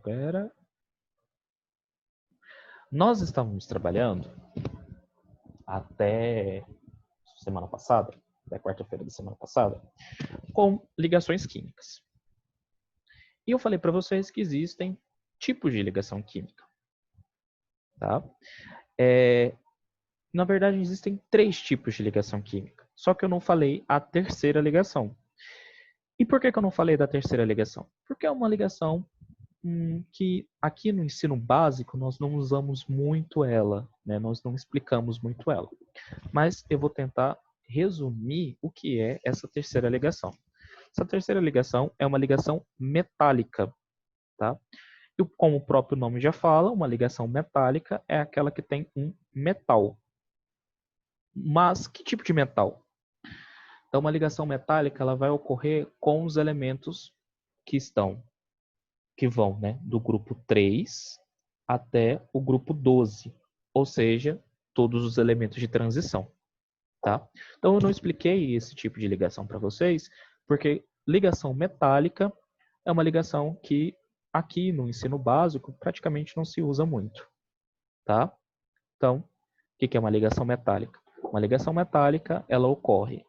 Pera. Nós estávamos trabalhando até semana passada, até quarta-feira da semana passada, com ligações químicas. E eu falei para vocês que existem tipos de ligação química. Tá? Na verdade, existem 3 tipos de ligação química. Só que eu não falei a terceira ligação. E por que eu não falei da terceira ligação? Porque é uma ligação que aqui no ensino básico nós não usamos muito ela, né? Nós não explicamos muito ela. Mas eu vou tentar resumir o que é essa terceira ligação. Essa terceira ligação é uma ligação metálica, tá? E como o próprio nome já fala, uma ligação metálica é aquela que tem um metal. Mas que tipo de metal? Então, uma ligação metálica ela vai ocorrer com os elementos que vão, né, do grupo 3 até o grupo 12, ou seja, todos os elementos de transição, tá? Então, eu não expliquei esse tipo de ligação para vocês, porque ligação metálica é uma ligação que aqui no ensino básico praticamente não se usa muito, tá? Então, o que é uma ligação metálica? Uma ligação metálica, ela ocorre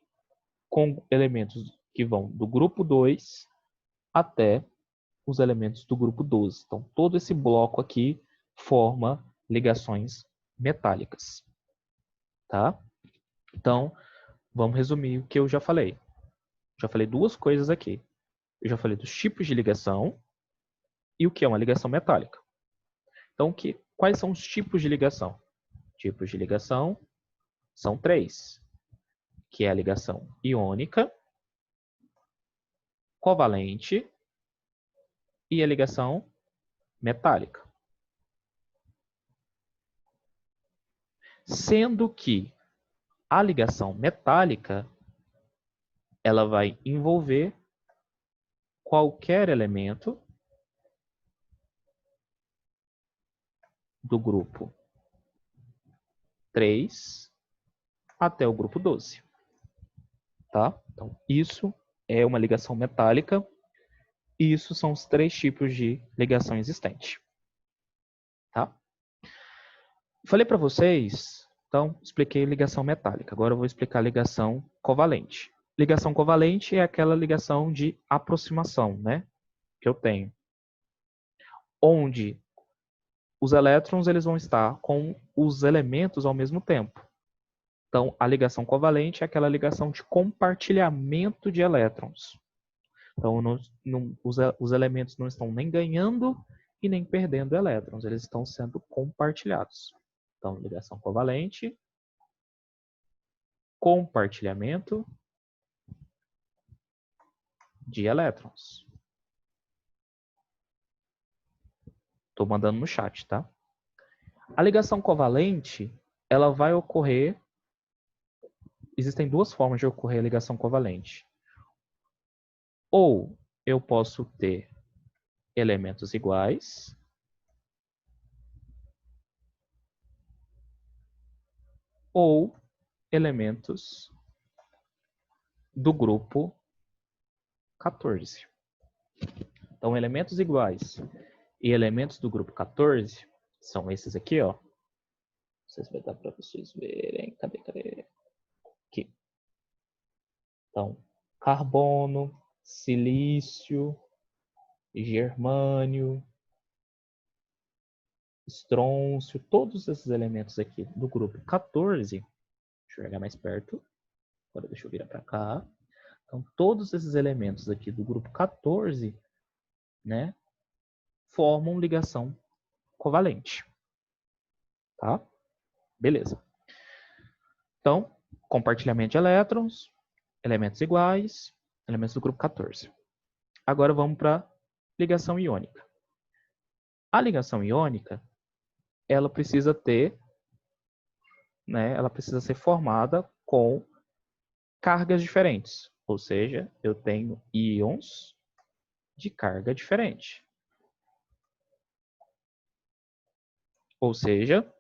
com elementos que vão do grupo 2 até os elementos do grupo 12. Então, todo esse bloco aqui forma ligações metálicas. Tá? Então, vamos resumir o que eu já falei. Já falei 2 coisas aqui. Eu já falei dos tipos de ligação e o que é uma ligação metálica. Então, quais são os tipos de ligação? Tipos de ligação são 3, que é a ligação iônica, covalente e a ligação metálica. Sendo que a ligação metálica ela vai envolver qualquer elemento do grupo 3 até o grupo 12. Tá? Então, isso é uma ligação metálica e isso são os 3 tipos de ligação existente. Tá? Falei para vocês, então, expliquei ligação metálica. Agora eu vou explicar ligação covalente. Ligação covalente é aquela ligação de aproximação, né? Que eu tenho. Onde os elétrons eles vão estar com os elementos ao mesmo tempo. Então, a ligação covalente é aquela ligação de compartilhamento de elétrons. Então, os elementos não estão nem ganhando e nem perdendo elétrons, eles estão sendo compartilhados. Então, ligação covalente, compartilhamento de elétrons. Estou mandando no chat, tá? A ligação covalente, ela vai ocorrer. Existem 2 formas de ocorrer a ligação covalente. Ou eu posso ter elementos iguais, ou elementos do grupo 14. Então, elementos iguais e elementos do grupo 14 são esses aqui, ó. Não sei se vai dar para vocês verem. Cadê? Aqui. Então, carbono, silício, germânio, estrôncio, todos esses elementos aqui do grupo 14, deixa eu jogar mais perto, agora deixa eu virar para cá. Então, todos esses elementos aqui do grupo 14, né, formam ligação covalente. Tá? Beleza. Então, compartilhamento de elétrons, elementos iguais, elementos do grupo 14. Agora vamos para ligação iônica. A ligação iônica, ela precisa ter, né, ela precisa ser formada com cargas diferentes. Ou seja, eu tenho íons de carga diferente. Ou seja,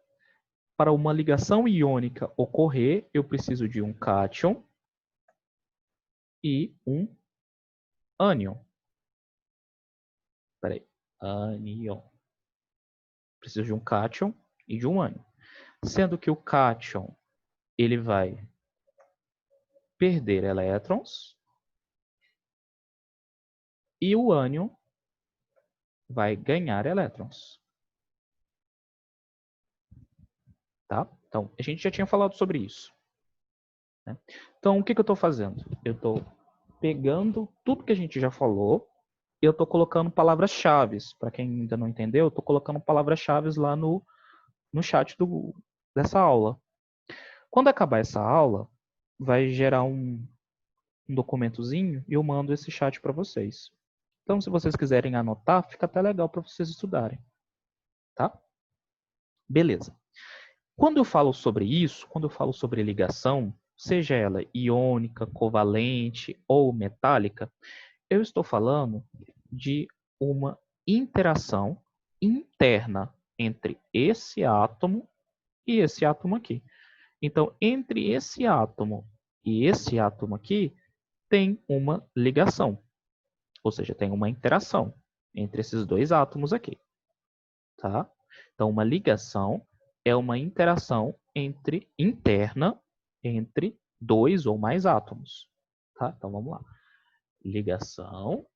para uma ligação iônica ocorrer, eu preciso de um cátion e um ânion. Espera aí. Ânion. Preciso de um cátion e de um ânion. Sendo que o cátion ele vai perder elétrons e o ânion vai ganhar elétrons. Tá? Então, a gente já tinha falado sobre isso. Né? Então, o que eu estou fazendo? Eu estou pegando tudo que a gente já falou e eu estou colocando palavras-chave. Para quem ainda não entendeu, eu estou colocando palavras-chave lá no chat dessa aula. Quando acabar essa aula, vai gerar um documentozinho e eu mando esse chat para vocês. Então, se vocês quiserem anotar, fica até legal para vocês estudarem. Tá? Beleza. Quando eu falo sobre isso, quando eu falo sobre ligação, seja ela iônica, covalente ou metálica, eu estou falando de uma interação interna entre esse átomo e esse átomo aqui. Então, entre esse átomo e esse átomo aqui, tem uma ligação. Ou seja, tem uma interação entre esses dois átomos aqui. Tá? Então, uma ligação é uma interação interna entre dois ou mais átomos. Tá? Então, vamos lá. Ligação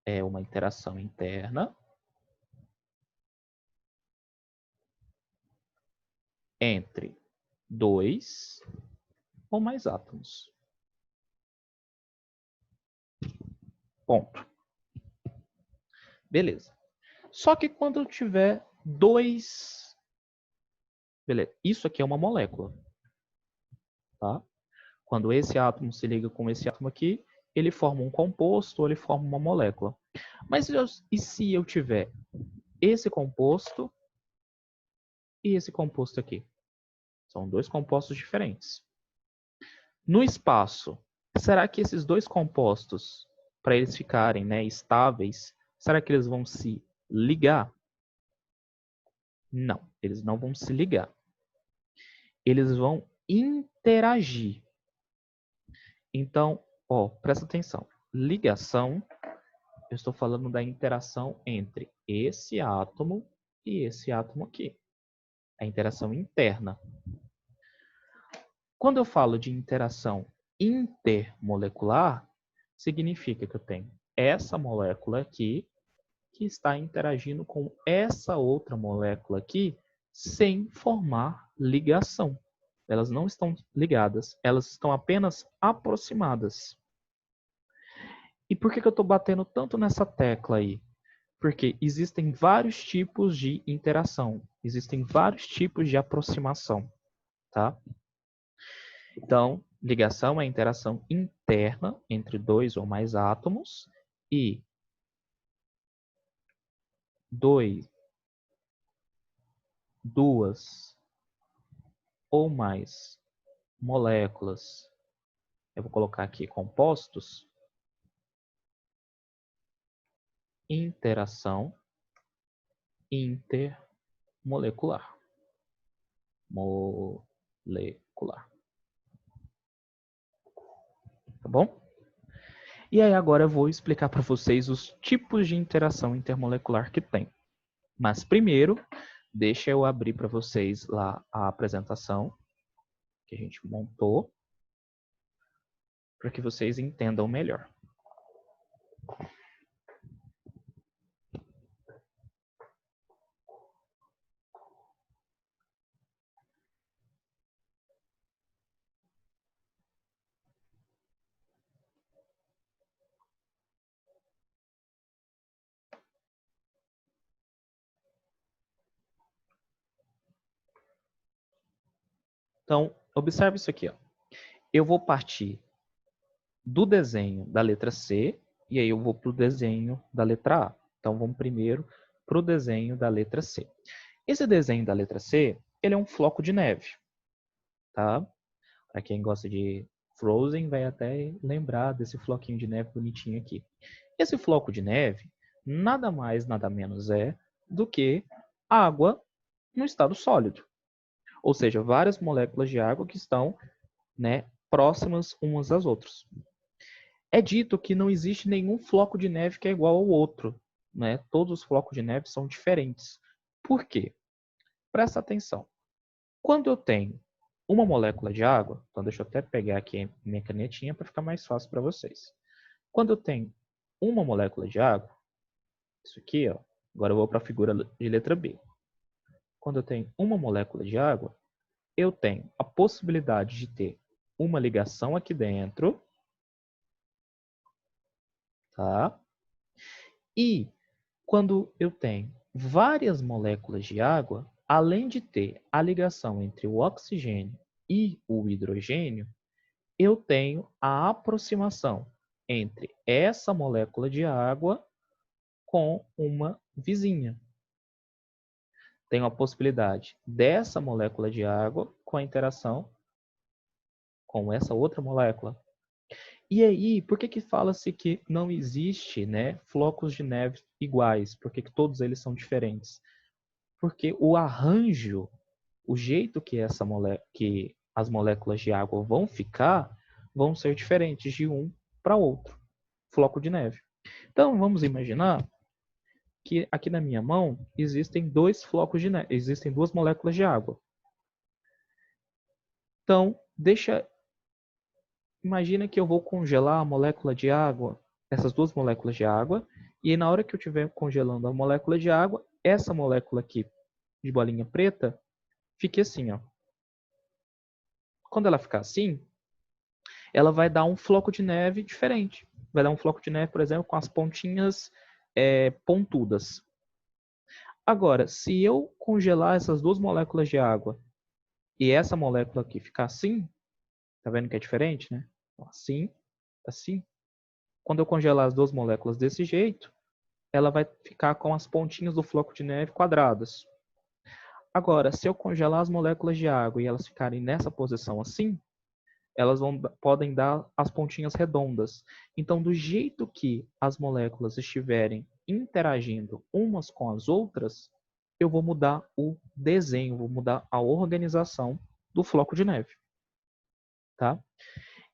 é uma interação interna entre dois ou mais átomos. Ponto. Beleza. Só que quando eu tiver dois... Beleza. Isso aqui é uma molécula. Tá? Quando esse átomo se liga com esse átomo aqui, ele forma um composto ou ele forma uma molécula. Mas e se eu tiver esse composto e esse composto aqui? São dois compostos diferentes. No espaço, será que esses dois compostos, para eles ficarem, né, estáveis, será que eles vão se ligar? Não, eles não vão se ligar. Eles vão interagir. Então, ó, presta atenção. Ligação, eu estou falando da interação entre esse átomo e esse átomo aqui. A interação interna. Quando eu falo de interação intermolecular, significa que eu tenho essa molécula aqui que está interagindo com essa outra molécula aqui sem formar ligação. Elas não estão ligadas, elas estão apenas aproximadas. E por que eu estou batendo tanto nessa tecla aí? Porque existem vários tipos de interação, existem vários tipos de aproximação, tá? Então, ligação é a interação interna entre dois ou mais átomos e duas ou mais moléculas, eu vou colocar aqui compostos, interação intermolecular. Molecular. Tá bom? E aí agora eu vou explicar para vocês os tipos de interação intermolecular que tem. Mas primeiro, deixa eu abrir para vocês lá a apresentação que a gente montou, para que vocês entendam melhor. Então, observe isso aqui. Ó. Eu vou partir do desenho da letra C e aí eu vou para o desenho da letra A. Então, vamos primeiro para o desenho da letra C. Esse desenho da letra C, ele é um floco de neve. Tá? Para quem gosta de Frozen, vai até lembrar desse floquinho de neve bonitinho aqui. Esse floco de neve, nada mais, nada menos é do que água no estado sólido. Ou seja, várias moléculas de água que estão, né, próximas umas às outras. É dito que não existe nenhum floco de neve que é igual ao outro, né? Todos os flocos de neve são diferentes. Por quê? Presta atenção. Quando eu tenho uma molécula de água, então deixa eu até pegar aqui minha canetinha para ficar mais fácil para vocês. Quando eu tenho uma molécula de água, isso aqui, ó, agora eu vou para a figura de letra B. Quando eu tenho uma molécula de água, eu tenho a possibilidade de ter uma ligação aqui dentro, tá? E quando eu tenho várias moléculas de água, além de ter a ligação entre o oxigênio e o hidrogênio, eu tenho a aproximação entre essa molécula de água com uma vizinha. Tenho a possibilidade dessa molécula de água com a interação com essa outra molécula. E aí, por que fala-se que não existe, né, flocos de neve iguais? Por que todos eles são diferentes? Porque o arranjo, o jeito que que as moléculas de água vão ser diferentes de um para outro floco de neve. Então, vamos imaginar que aqui na minha mão existem dois flocos de neve, existem duas moléculas de água. Então, imagina que eu vou congelar a molécula de água, essas duas moléculas de água, e na hora que eu estiver congelando a molécula de água, essa molécula aqui de bolinha preta fique assim, ó. Quando ela ficar assim, ela vai dar um floco de neve diferente. Vai dar um floco de neve, por exemplo, com as pontinhas pontudas. Agora, se eu congelar essas duas moléculas de água e essa molécula aqui ficar assim, tá vendo que é diferente, né? Assim, assim. Quando eu congelar as duas moléculas desse jeito, ela vai ficar com as pontinhas do floco de neve quadradas. Agora, se eu congelar as moléculas de água e elas ficarem nessa posição assim, elas podem dar as pontinhas redondas. Então, do jeito que as moléculas estiverem interagindo umas com as outras, eu vou mudar o desenho, vou mudar a organização do floco de neve. Tá?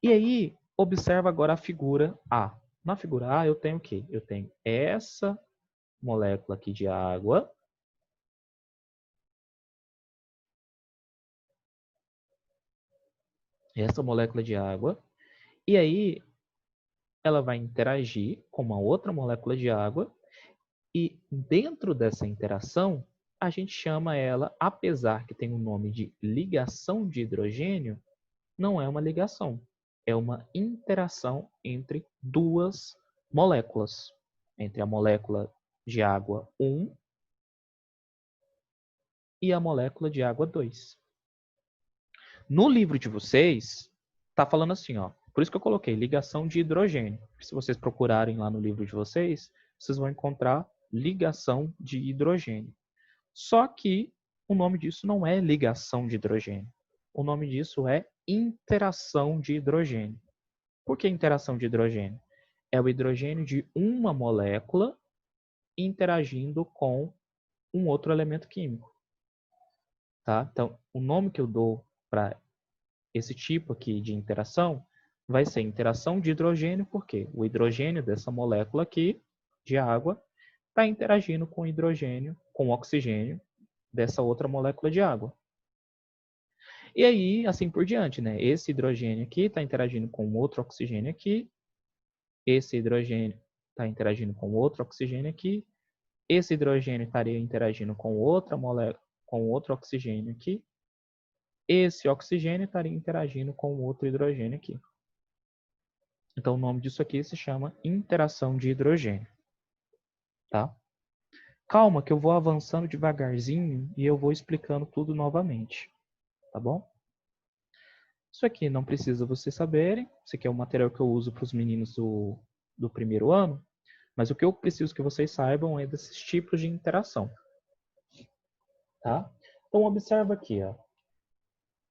E aí, observa agora a figura A. Na figura A, eu tenho o quê? Eu tenho essa molécula aqui de água. Essa molécula de água. E aí, ela vai interagir com uma outra molécula de água. E dentro dessa interação, a gente chama ela, apesar que tem o nome de ligação de hidrogênio, não é uma ligação. É uma interação entre duas moléculas. Entre a molécula de água 1 e a molécula de água 2. No livro de vocês, está falando assim, ó. Por isso que eu coloquei ligação de hidrogênio. Se vocês procurarem lá no livro de vocês, vocês vão encontrar ligação de hidrogênio. Só que o nome disso não é ligação de hidrogênio. O nome disso é interação de hidrogênio. Por que interação de hidrogênio? É o hidrogênio de uma molécula interagindo com um outro elemento químico. Tá? Então, o nome que eu dou para esse tipo aqui de interação vai ser interação de hidrogênio, porque o hidrogênio dessa molécula aqui, de água, está interagindo com o hidrogênio, com o oxigênio dessa outra molécula de água. E aí, assim por diante, né? Esse hidrogênio aqui está interagindo com outro oxigênio aqui, esse hidrogênio está interagindo com outro oxigênio aqui, esse hidrogênio estaria interagindo com outra molécula, com outro oxigênio aqui, esse oxigênio estaria interagindo com outro hidrogênio aqui. Então, o nome disso aqui se chama interação de hidrogênio. Tá? Calma que eu vou avançando devagarzinho e eu vou explicando tudo novamente. Tá bom? Isso aqui não precisa vocês saberem. Isso aqui é o material que eu uso para os meninos do primeiro ano. Mas o que eu preciso que vocês saibam é desses tipos de interação. Tá? Então, observa aqui. Ó.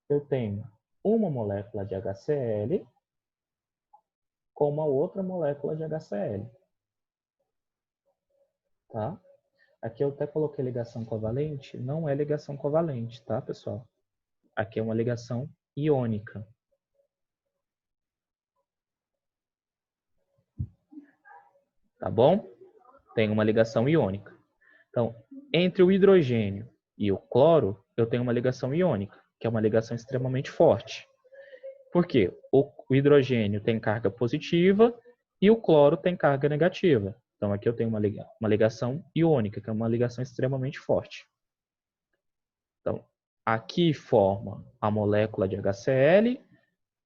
Eu tenho uma molécula de HCl com uma outra molécula de HCl. tá? Aqui eu até coloquei ligação covalente, não é ligação covalente, tá, pessoal? Aqui é uma ligação iônica. Tá bom? Tem uma ligação iônica. Então, entre o hidrogênio e o cloro, eu tenho uma ligação iônica, que é uma ligação extremamente forte. Por quê? O hidrogênio tem carga positiva e o cloro tem carga negativa. Então, aqui eu tenho uma ligação iônica, que é uma ligação extremamente forte. Então, aqui forma a molécula de HCl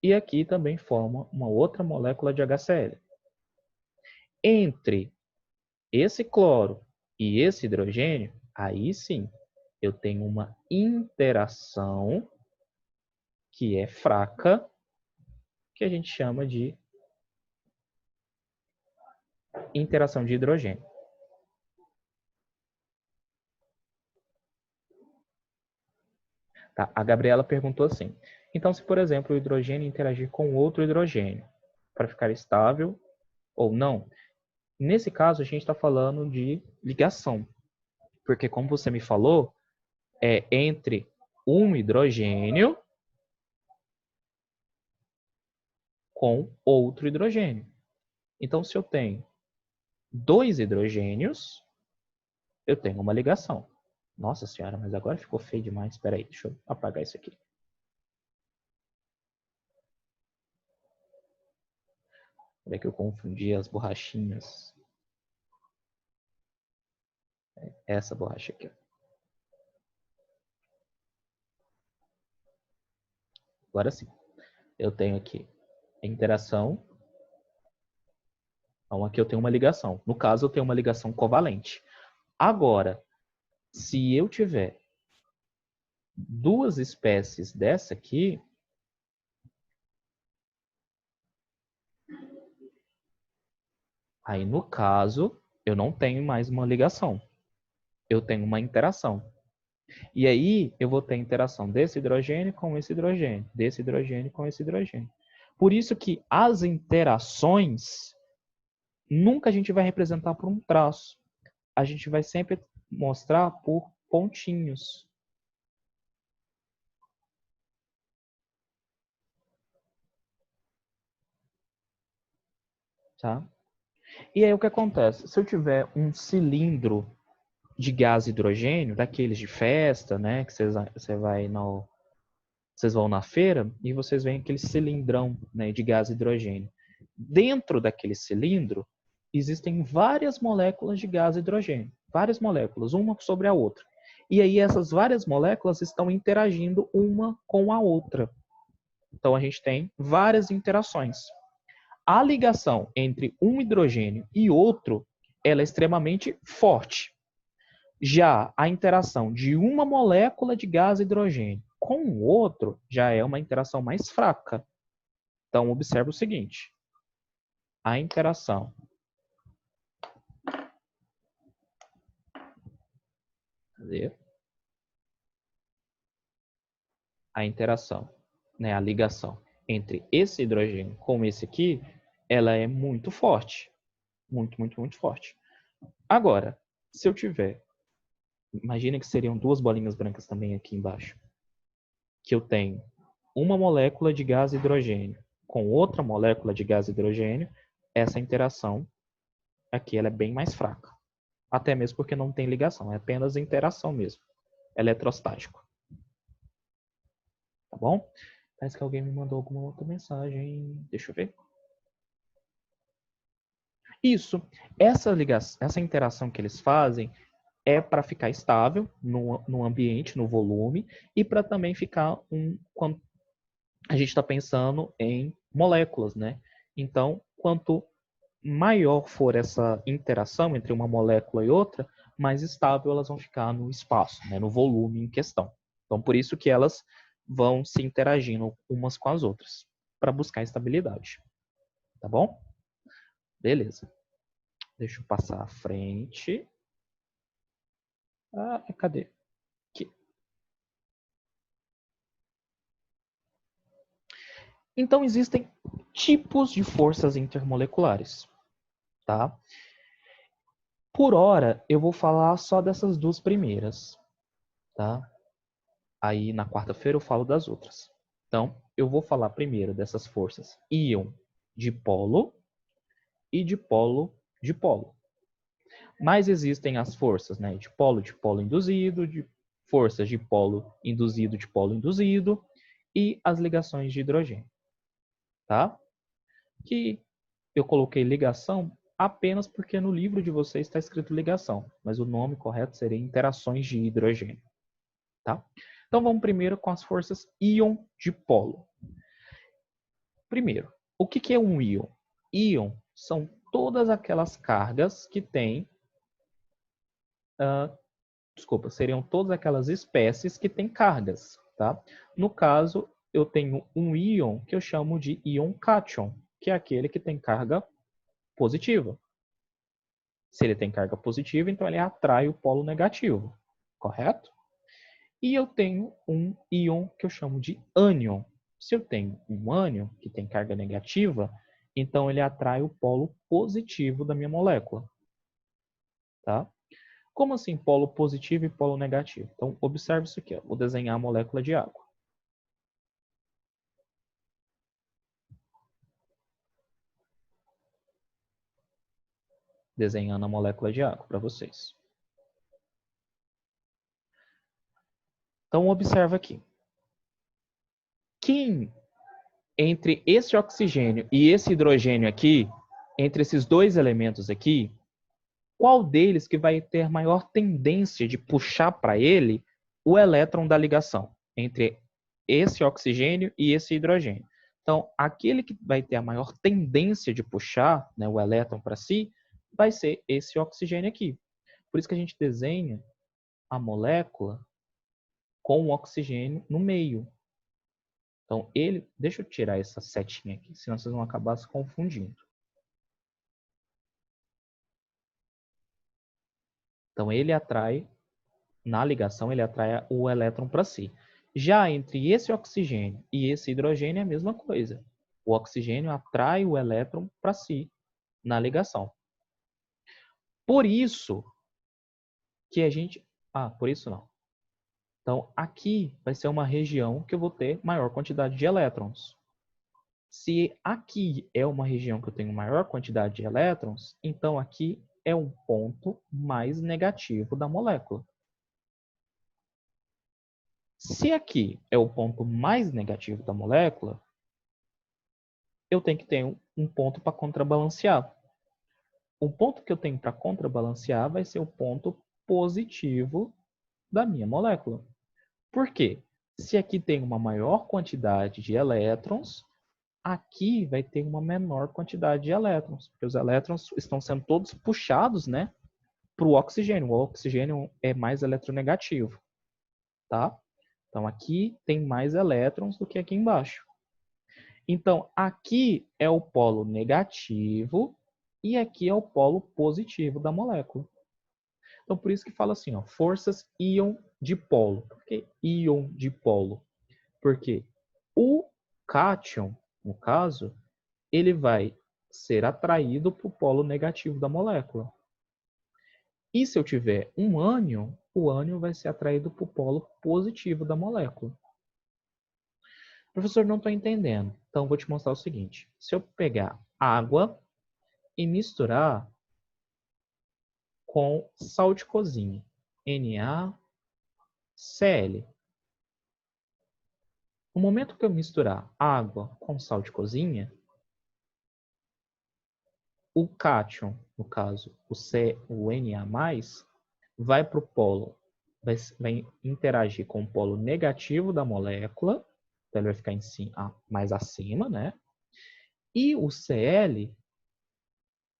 e aqui também forma uma outra molécula de HCl. Entre esse cloro e esse hidrogênio, aí sim, eu tenho uma interação que é fraca, que a gente chama de interação de hidrogênio. Tá? A Gabriela perguntou assim, então se, por exemplo, o hidrogênio interagir com outro hidrogênio para ficar estável ou não, nesse caso a gente está falando de ligação, porque como você me falou, é entre um hidrogênio com outro hidrogênio. Então, se eu tenho dois hidrogênios, eu tenho uma ligação. Nossa senhora, mas agora ficou feio demais. Espera aí, deixa eu apagar isso aqui. Olha que eu confundi as borrachinhas. Essa borracha aqui. Agora sim. Eu tenho aqui a interação. Então, aqui eu tenho uma ligação. No caso, eu tenho uma ligação covalente. Agora, se eu tiver duas espécies dessa aqui, aí no caso, eu não tenho mais uma ligação. Eu tenho uma interação. E aí eu vou ter a interação desse hidrogênio com esse hidrogênio, desse hidrogênio com esse hidrogênio. Por isso que as interações nunca a gente vai representar por um traço. A gente vai sempre mostrar por pontinhos. Tá? E aí o que acontece? Se eu tiver um cilindro de gás hidrogênio, daqueles de festa, né, que vocês vão na feira e vocês veem aquele cilindrão, né, de gás hidrogênio. Dentro daquele cilindro existem várias moléculas de gás hidrogênio, várias moléculas, uma sobre a outra. E aí essas várias moléculas estão interagindo uma com a outra. Então a gente tem várias interações. A ligação entre um hidrogênio e outro, ela é extremamente forte. Já a interação de uma molécula de gás hidrogênio com o outro já é uma interação mais fraca. Então, observe o seguinte. A interação né, a ligação entre esse hidrogênio com esse aqui, ela é muito forte. Muito, muito, muito forte. Agora, se eu tiver, imagina que seriam duas bolinhas brancas também aqui embaixo, que eu tenho uma molécula de gás hidrogênio com outra molécula de gás hidrogênio, essa interação aqui ela é bem mais fraca. Até mesmo porque não tem ligação, é apenas interação mesmo. Eletrostático. Tá bom? Parece que alguém me mandou alguma outra mensagem. Deixa eu ver. Isso. Essa interação que eles fazem é para ficar estável no ambiente, no volume, e para também ficar quando a gente está pensando em moléculas, né? Então, quanto maior for essa interação entre uma molécula e outra, mais estável elas vão ficar no espaço, né? No volume em questão. Então, por isso que elas vão se interagindo umas com as outras, para buscar estabilidade. Tá bom? Beleza. Deixa eu passar à frente. Ah, cadê? Aqui. Então, existem tipos de forças intermoleculares, tá? Por hora, eu vou falar só dessas duas primeiras, tá? Aí, na quarta-feira, eu falo das outras. Então, eu vou falar primeiro dessas forças íon dipolo e dipolo-dipolo. Mas existem as forças, né? Dipolo induzido, de forças dipolo induzido, e as ligações de hidrogênio, tá? Que eu coloquei ligação apenas porque no livro de vocês está escrito ligação, mas o nome correto seria interações de hidrogênio, tá? Então vamos primeiro com as forças íon dipolo. Primeiro, o que é um íon? Íon são todas aquelas cargas que têm, seriam todas aquelas espécies que têm cargas, tá? No caso, eu tenho um íon que eu chamo de íon cátion, que é aquele que tem carga positiva. Se ele tem carga positiva, então ele atrai o polo negativo, correto? E eu tenho um íon que eu chamo de ânion. Se eu tenho um ânion que tem carga negativa, então ele atrai o polo positivo da minha molécula, tá? Como assim polo positivo e polo negativo? Então, observe isso aqui. Ó. Vou desenhar a molécula de água. Desenhando a molécula de água para vocês. Então, observa aqui. Quem entre esse oxigênio e esse hidrogênio aqui, entre esses dois elementos aqui, qual deles que vai ter maior tendência de puxar para ele o elétron da ligação entre esse oxigênio e esse hidrogênio? Então, aquele que vai ter a maior tendência de puxar, né, o elétron para si, vai ser esse oxigênio aqui. Por isso que a gente desenha a molécula com o oxigênio no meio. Então, deixa eu tirar essa setinha aqui, senão vocês vão acabar se confundindo. Então, ele atrai, na ligação, ele atrai o elétron para si. Já entre esse oxigênio e esse hidrogênio é a mesma coisa. O oxigênio atrai o elétron para si, na ligação. Por isso que a gente... por isso não. Então, aqui vai ser uma região que eu vou ter maior quantidade de elétrons. Se aqui é uma região que eu tenho maior quantidade de elétrons, então aqui é um ponto mais negativo da molécula. Se aqui é o ponto mais negativo da molécula, eu tenho que ter um ponto para contrabalancear. O ponto que eu tenho para contrabalancear vai ser o ponto positivo da minha molécula. Por quê? Se aqui tem uma maior quantidade de elétrons, aqui vai ter uma menor quantidade de elétrons, porque os elétrons estão sendo todos puxados, né, para o oxigênio. O oxigênio é mais eletronegativo, tá? Então, aqui tem mais elétrons do que aqui embaixo. Então, aqui é o polo negativo e aqui é o polo positivo da molécula. Então, por isso que fala assim, ó, forças íon-dipolo. Por que íon-dipolo? Porque o cátion, no caso, ele vai ser atraído para o polo negativo da molécula. E se eu tiver um ânion, o ânion vai ser atraído para o polo positivo da molécula. Professor, não estou entendendo. Então, vou te mostrar o seguinte. Se eu pegar água e misturar com sal de cozinha, NaCl. No momento que eu misturar água com sal de cozinha, o cátion, no caso, o Na+, vai para o polo, vai interagir com o polo negativo da molécula, então ele vai ficar mais acima, né? E o Cl,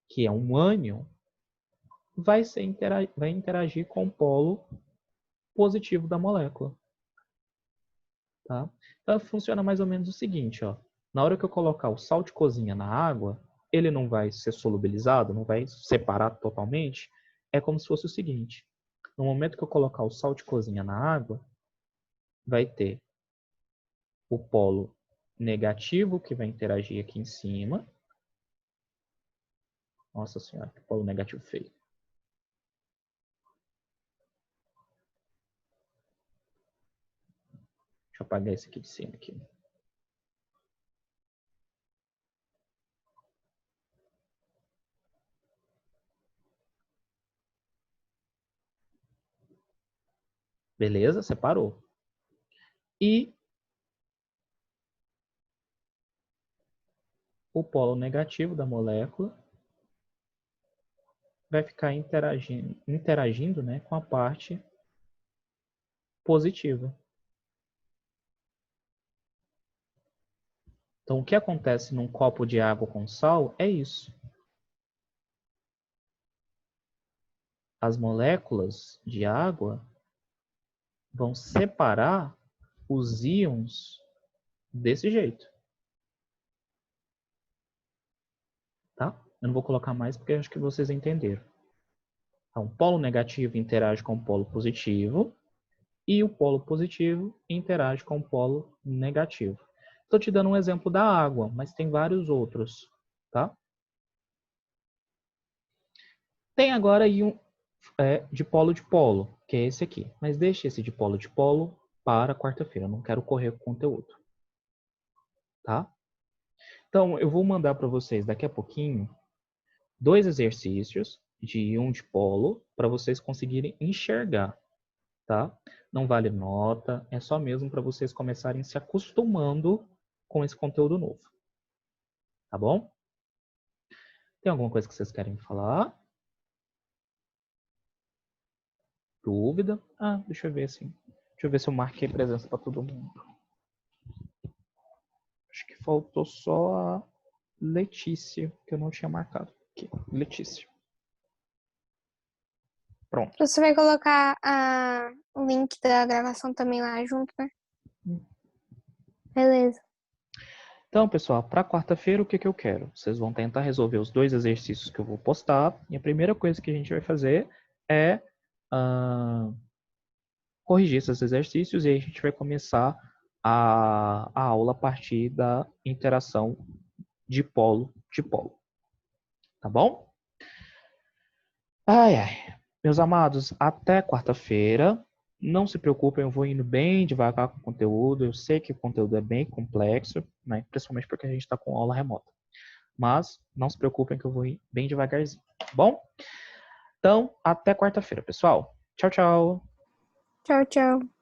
que é um ânion, vai interagir com o polo positivo da molécula. Tá? Então funciona mais ou menos o seguinte, ó. Na hora que eu colocar o sal de cozinha na água, ele não vai ser solubilizado, não vai separar totalmente. É como se fosse o seguinte: no momento que eu colocar o sal de cozinha na água, vai ter o polo negativo que vai interagir aqui em cima. Nossa senhora, que polo negativo feio. Deixa eu apagar esse aqui de cima aqui. Beleza? Separou. E o polo negativo da molécula vai ficar interagindo, né, com a parte positiva. Então, o que acontece num copo de água com sal é isso. As moléculas de água vão separar os íons desse jeito. Tá? Eu não vou colocar mais porque acho que vocês entenderam. Então, o polo negativo interage com o polo positivo e o polo positivo interage com o polo negativo. Estou te dando um exemplo da água, mas tem vários outros. Tá? Tem agora aí um de polo, que é esse aqui. Mas deixa esse de polo para quarta-feira. Eu não quero correr com o conteúdo. Tá? Então, eu vou mandar para vocês daqui a pouquinho 2 exercícios de íon de polo para vocês conseguirem enxergar. Tá? Não vale nota, é só mesmo para vocês começarem se acostumando com esse conteúdo novo. Tá bom? Tem alguma coisa que vocês querem falar? Dúvida? Ah, deixa eu ver assim. Deixa eu ver se eu marquei presença para todo mundo. Acho que faltou só a Letícia, que eu não tinha marcado. Aqui, Letícia. Pronto. Você vai colocar o link da gravação também lá junto, né? Beleza. Então, pessoal, para quarta-feira, o que eu quero? Vocês vão tentar resolver os 2 exercícios que eu vou postar. E a primeira coisa que a gente vai fazer é corrigir esses exercícios e aí a gente vai começar a aula a partir da interação de polo. Tá bom? Ai, ai. Meus amados, até quarta-feira. Não se preocupem, eu vou indo bem devagar com o conteúdo. Eu sei que o conteúdo é bem complexo, né? Principalmente porque a gente está com aula remota. Mas não se preocupem que eu vou ir bem devagarzinho, tá bom? Então, até quarta-feira, pessoal. Tchau, tchau. Tchau, tchau.